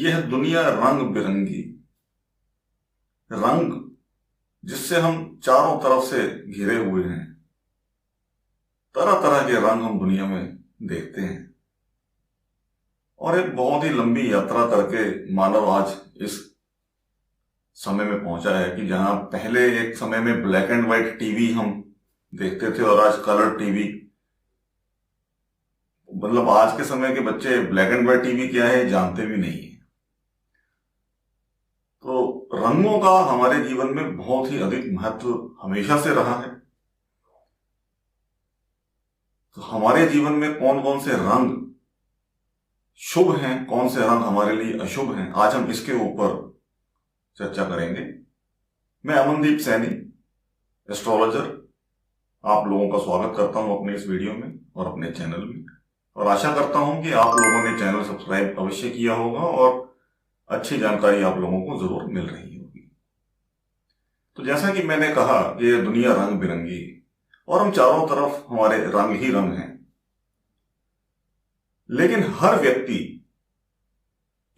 यह दुनिया रंग बिरंगी, रंग जिससे हम चारों तरफ से घिरे हुए हैं। तरह तरह के रंग हम दुनिया में देखते हैं और एक बहुत ही लंबी यात्रा करके मानव आज इस समय में पहुंचा है कि जहां पहले एक समय में ब्लैक एंड व्हाइट टीवी हम देखते थे और आज कलर टीवी। मतलब आज के समय के बच्चे ब्लैक एंड व्हाइट टीवी क्या है जानते भी नहीं है। तो रंगों का हमारे जीवन में बहुत ही अधिक महत्व हमेशा से रहा है। तो हमारे जीवन में कौन कौन से रंग शुभ हैं, कौन से रंग हमारे लिए अशुभ हैं, आज हम इसके ऊपर चर्चा करेंगे। मैं अमनदीप सैनी, एस्ट्रोलॉजर, आप लोगों का स्वागत करता हूं अपने इस वीडियो में और अपने चैनल में, और आशा करता हूं कि आप लोगों ने चैनल सब्सक्राइब अवश्य किया होगा और अच्छी जानकारी आप लोगों को जरूर मिल रही होगी। तो जैसा कि मैंने कहा कि ये दुनिया रंग बिरंगी और हम चारों तरफ हमारे रंग ही रंग हैं, लेकिन हर व्यक्ति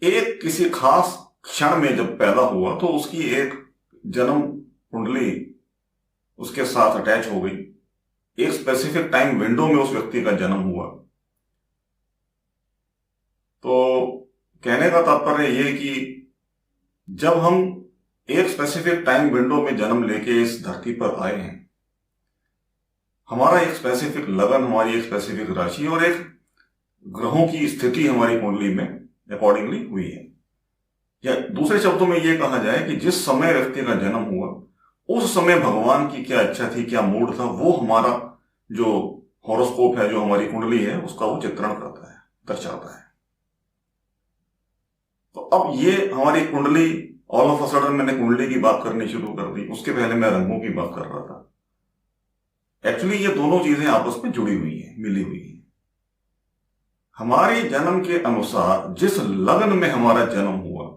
एक किसी खास क्षण में जब पैदा हुआ तो उसकी एक जन्म कुंडली उसके साथ अटैच हो गई। एक स्पेसिफिक टाइम विंडो में उस व्यक्ति का जन्म हुआ। तो कहने का तात्पर्य यह कि जब हम एक स्पेसिफिक टाइम विंडो में जन्म लेके इस धरती पर आए हैं, हमारा एक स्पेसिफिक लगन, हमारी एक स्पेसिफिक राशि और एक ग्रहों की स्थिति हमारी कुंडली में अकॉर्डिंगली हुई है। या दूसरे शब्दों में यह कहा जाए कि जिस समय व्यक्ति का जन्म हुआ उस समय भगवान की क्या इच्छा थी, क्या मूड था, वो हमारा जो हॉरोस्कोप है, जो हमारी कुंडली है, उसका वो चित्रण करता है, दर्शाता है। तो अब ये हमारी कुंडली, ऑल ऑफ अ सडन मैंने कुंडली की बात करनी शुरू कर दी। उसके पहले मैं रंगों की बात कर रहा था। एक्चुअली ये दोनों चीजें आपस में जुड़ी हुई हैं, मिली हुई हैं। हमारे जन्म के अनुसार जिस लग्न में हमारा जन्म हुआ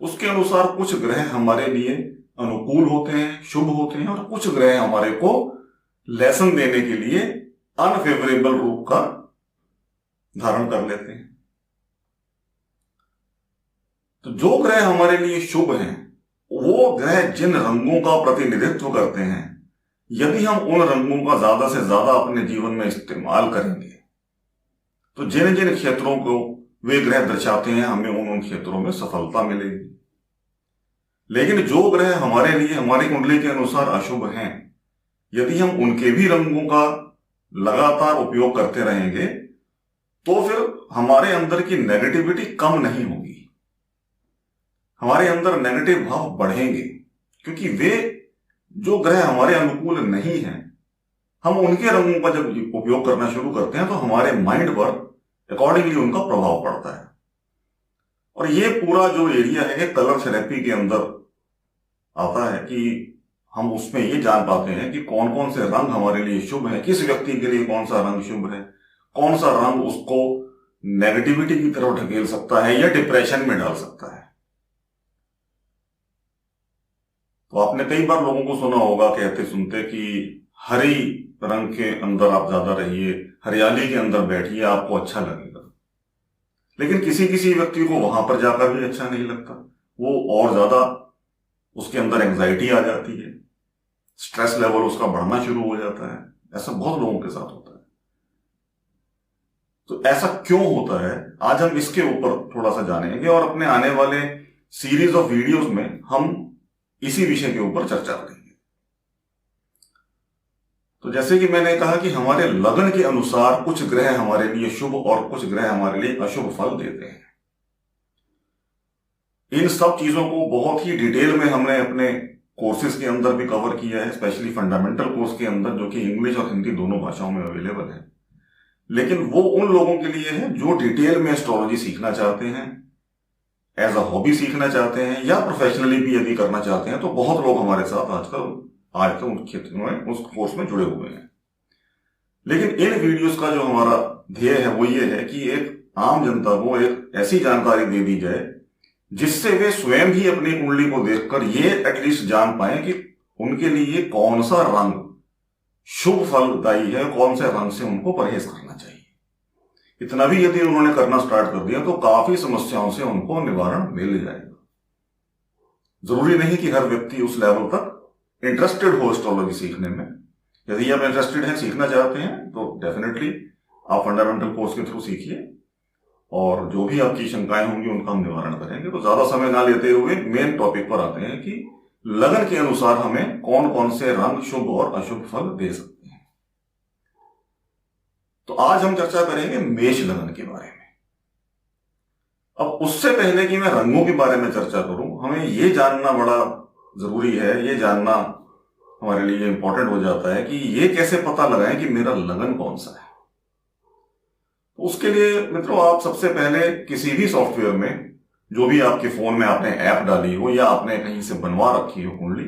उसके अनुसार कुछ ग्रह हमारे लिए अनुकूल होते हैं, शुभ होते हैं, और कुछ ग्रह हमारे को लेसन देने के लिए अनफेवरेबल रूप का धारण कर लेते हैं। तो जो ग्रह हमारे लिए शुभ हैं, वो ग्रह जिन रंगों का प्रतिनिधित्व करते हैं, यदि हम उन रंगों का ज्यादा से ज्यादा अपने जीवन में इस्तेमाल करेंगे तो जिन जिन क्षेत्रों को वे ग्रह दर्शाते हैं, हमें उन क्षेत्रों में सफलता मिलेगी। लेकिन जो ग्रह हमारे लिए हमारी कुंडली के अनुसार अशुभ हैं, यदि हम उनके भी रंगों का लगातार उपयोग करते रहेंगे तो फिर हमारे अंदर की नेगेटिविटी कम नहीं होगी, हमारे अंदर नेगेटिव भाव बढ़ेंगे, क्योंकि वे जो ग्रह हमारे अनुकूल नहीं हैं, हम उनके रंगों का जब उपयोग करना शुरू करते हैं तो हमारे माइंड पर अकॉर्डिंगली उनका प्रभाव पड़ता है। और ये पूरा जो एरिया है कलर थेरेपी के अंदर आता है कि हम उसमें ये जान पाते हैं कि कौन कौन से रंग हमारे लिए शुभ है, किस व्यक्ति के लिए कौन सा रंग शुभ है, कौन सा रंग उसको नेगेटिविटी की तरफ ढकेल सकता है या डिप्रेशन में डाल सकता है। तो आपने कई बार लोगों को सुना होगा कहते सुनते कि हरी रंग के अंदर आप ज्यादा रहिए, हरियाली के अंदर बैठिए, आपको अच्छा लगेगा। लेकिन किसी किसी व्यक्ति को वहां पर जाकर भी अच्छा नहीं लगता, वो और ज्यादा उसके अंदर एंजाइटी आ जाती है, स्ट्रेस लेवल उसका बढ़ना शुरू हो जाता है। ऐसा बहुत लोगों के साथ होता है। तो ऐसा क्यों होता है, आज हम इसके ऊपर थोड़ा सा जानेंगे और अपने आने वाले सीरीज ऑफ वीडियोस में हम इसी विषय के ऊपर चर्चा करेंगे। तो जैसे कि मैंने कहा कि हमारे लगन के अनुसार कुछ ग्रह हमारे लिए शुभ और कुछ ग्रह हमारे लिए अशुभ फल देते हैं। इन सब चीजों को बहुत ही डिटेल में हमने अपने कोर्सेज के अंदर भी कवर किया है, स्पेशली फंडामेंटल कोर्स के अंदर, जो कि इंग्लिश और हिंदी दोनों भाषाओं में अवेलेबल है। लेकिन वो उन लोगों के लिए है जो डिटेल में एस्ट्रोलॉजी सीखना चाहते हैं, एज अ हॉबी सीखना चाहते हैं, या प्रोफेशनली भी यदि करना चाहते हैं। तो बहुत लोग हमारे साथ आजकल उस क्षेत्र में, उस कोर्स में जुड़े हुए हैं। लेकिन इन वीडियोस का जो हमारा ध्येय है वो ये है कि एक आम जनता को एक ऐसी जानकारी दे दी जाए जिससे वे स्वयं भी अपनी कुंडली को देखकर ये एटलीस्ट जान पाए कि उनके लिए कौन सा रंग शुभ फलदायी है, कौन से रंग से उनको परहेज करना चाहिए। इतना भी यदि उन्होंने करना स्टार्ट कर दिया तो काफी समस्याओं से उनको निवारण मिल जाएगा। जरूरी नहीं कि हर व्यक्ति उस लेवल तक इंटरेस्टेड हो एस्ट्रोलॉजी सीखने में। यदि आप इंटरेस्टेड हैं, सीखना चाहते हैं, तो डेफिनेटली आप फंडामेंटल कोर्स के थ्रू सीखिए और जो भी आपकी शंकाएं होंगी उनका हम निवारण करेंगे। तो ज्यादा समय ना लेते हुए मेन टॉपिक पर आते हैं कि लगन के अनुसार हमें कौन कौन से रंग शुभ और अशुभ फल दे सकते हैं। तो आज हम चर्चा करेंगे मेष लगन के बारे में। अब उससे पहले कि मैं रंगों के बारे में चर्चा करूं, हमें यह जानना बड़ा जरूरी है, ये जानना हमारे लिए इंपॉर्टेंट हो जाता है कि ये कैसे पता लगाएं कि मेरा लगन कौन सा है। तो उसके लिए मित्रों, आप सबसे पहले किसी भी सॉफ्टवेयर में, जो भी आपके फोन में आपने ऐप डाली हो या आपने कहीं से बनवा रखी हो कुंडली,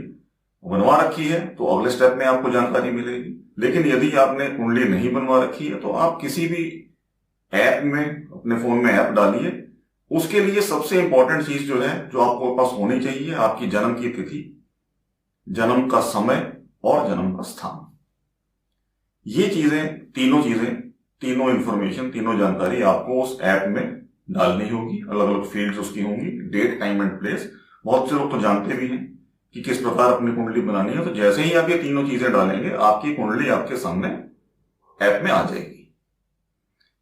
बनवा रखी है तो अगले स्टेप में आपको जानकारी मिलेगी। लेकिन यदि आपने कुंडली नहीं बनवा रखी है तो आप किसी भी ऐप में, अपने फोन में ऐप डालिए। उसके लिए सबसे इंपॉर्टेंट चीज जो है, जो आपको पास होनी चाहिए, आपकी जन्म की तिथि, जन्म का समय और जन्म का स्थान। ये चीजें, तीनों इंफॉर्मेशन, तीनों जानकारी आपको उस ऐप में डालनी होगी। अलग अलग फील्ड्स उसकी होंगी, डेट, टाइम एंड प्लेस। बहुत से लोग तो जानते भी हैं कि किस प्रकार अपनी कुंडली बनानी है। तो जैसे ही आप ये तीनों चीजें डालेंगे, आपकी कुंडली आपके सामने ऐप में आ जाएगी।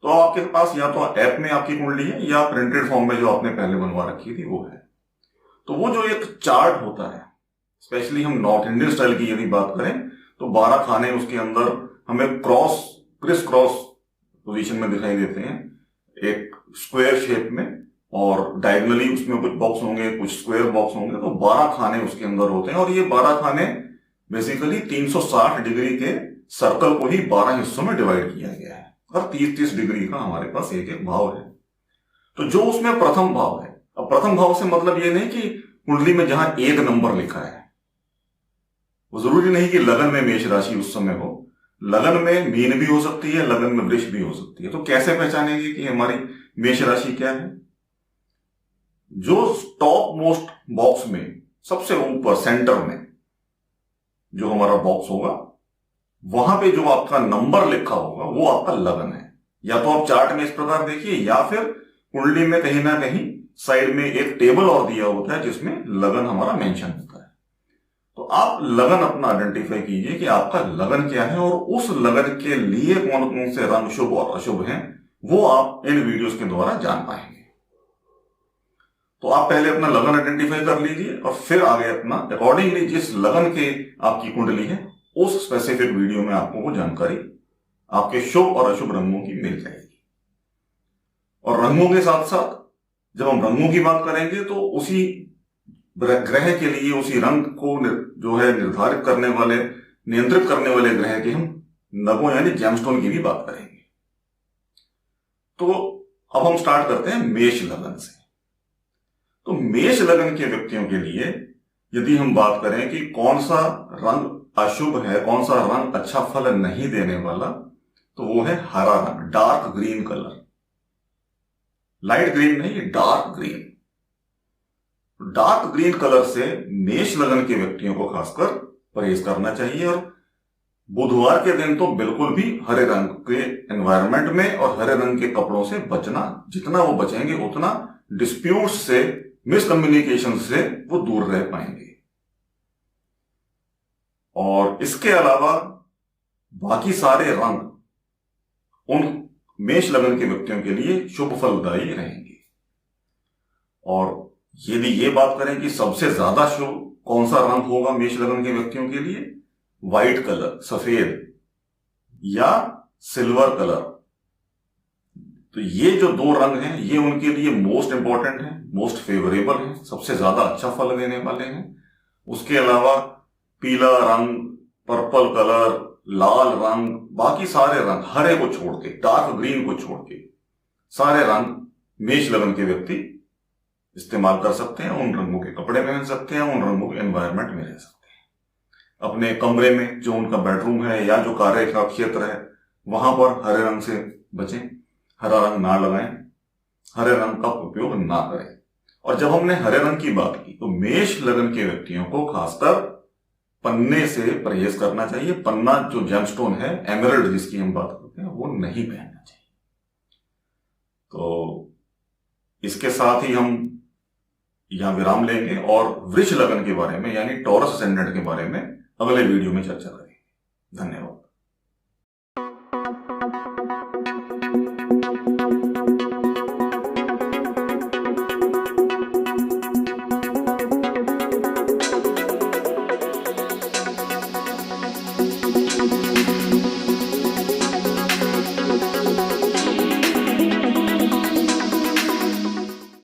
तो आपके पास या तो ऐप में आपकी कुंडली है या प्रिंटेड फॉर्म में जो आपने पहले बनवा रखी थी वो है। तो वो जो एक चार्ट होता है, स्पेशली हम नॉर्थ इंडियन स्टाइल की यदि बात करें तो 12 खाने उसके अंदर हमें क्रिस क्रॉस पोजीशन में दिखाई देते हैं, एक स्क्वायर शेप में, और डायगोनली उसमें कुछ बॉक्स होंगे, कुछ स्क्वायर बॉक्स होंगे। तो 12 खाने उसके अंदर होते हैं और ये 12 खाने बेसिकली 360 डिग्री के सर्कल को ही 12 हिस्सों में डिवाइड किया गया है और 30-30 डिग्री का हमारे पास एक एक भाव है। तो जो उसमें प्रथम भाव है, अब प्रथम भाव से मतलब ये नहीं कि कुंडली में जहां एक नंबर लिखा है, वो जरूरी नहीं कि लगन में मेष राशि उस समय हो। लगन में मीन भी हो सकती है, लगन में वृष भी हो सकती है। तो कैसे पहचानेंगे कि हमारी मेष राशि क्या है? जो टॉप मोस्ट बॉक्स में, सबसे ऊपर सेंटर में जो हमारा बॉक्स होगा, वहां पे जो आपका नंबर लिखा होगा वो आपका लगन है। या तो आप चार्ट में इस प्रकार देखिए, या फिर कुंडली में कहीं ना कहीं साइड में एक टेबल और दिया होता है जिसमें लगन हमारा मेंशन होता है। तो आप लगन अपना आइडेंटिफाई कीजिए कि आपका लगन क्या है, और उस लगन के लिए कौन कौन से रंग शुभ और अशुभ हैं वो आप इन वीडियोस के द्वारा जान पाएंगे। तो आप पहले अपना लगन आइडेंटिफाई कर लीजिए और फिर आगे अपना अकॉर्डिंगली जिस लगन के आपकी कुंडली है उस स्पेसिफिक वीडियो में आपको वो जानकारी आपके शुभ और अशुभ रंगों की मिल जाएगी। और रंगों के साथ साथ जब हम रंगों की बात करेंगे तो उसी ग्रह के लिए, उसी रंग को जो है निर्धारित करने वाले, नियंत्रित करने वाले ग्रह के हम नगों यानी जेमस्टोन की भी बात करेंगे। तो अब हम स्टार्ट करते हैं मेष लगन से। तो मेष लगन के व्यक्तियों के लिए यदि हम बात करें कि कौन सा रंग अशुभ है, कौन सा रंग अच्छा फल नहीं देने वाला, तो वो है हरा रंग, dark green colour. Light green नहीं, dark green. Dark green colour से मेष लगन के व्यक्तियों को खासकर परहेज करना चाहिए। और बुधवार के दिन तो बिल्कुल भी हरे रंग के एनवायरनमेंट में और हरे रंग के कपड़ों से बचना, जितना वो बचेंगे उतना डिस्प्यूट्स से, मिसकम्युनिकेशन से वो दूर रह पाएंगे। और इसके अलावा बाकी सारे रंग उन मेष लगन के व्यक्तियों के लिए शुभ फलदायी रहेंगे। और यदि ये बात करें कि सबसे ज्यादा शुभ कौन सा रंग होगा मेष लगन के व्यक्तियों के लिए, व्हाइट कलर, सफेद या सिल्वर कलर। तो ये जो दो रंग हैं ये उनके लिए मोस्ट इंपॉर्टेंट है, मोस्ट फेवरेबल है, सबसे ज्यादा अच्छा फल देने वाले हैं। उसके अलावा पीला रंग, पर्पल कलर, लाल रंग, बाकी सारे रंग, हरे को छोड़ के, डार्क ग्रीन को छोड़ के सारे रंग मेष लगन के व्यक्ति इस्तेमाल कर सकते हैं। उन रंगों के कपड़े में पहन सकते हैं, उन रंगों के एनवायरनमेंट में रह सकते हैं। अपने कमरे में जो उनका बेडरूम है या जो कार्य का क्षेत्र है वहां पर हरे रंग से बचें, हरा रंग ना लगाएं, हरे रंग का उपयोग ना करें। और जब हमने हरे रंग की बात की तो मेष लगन के व्यक्तियों को खासकर पन्ने से परहेज करना चाहिए। पन्ना जो जेमस्टोन है, एमरल्ड जिसकी हम बात करते हैं, वो नहीं पहनना चाहिए। तो इसके साथ ही हम यहां विराम लेंगे और वृष लगन के बारे में यानी टॉरस असेंडेंट के बारे में अगले वीडियो में चर्चा करेंगे। धन्यवाद।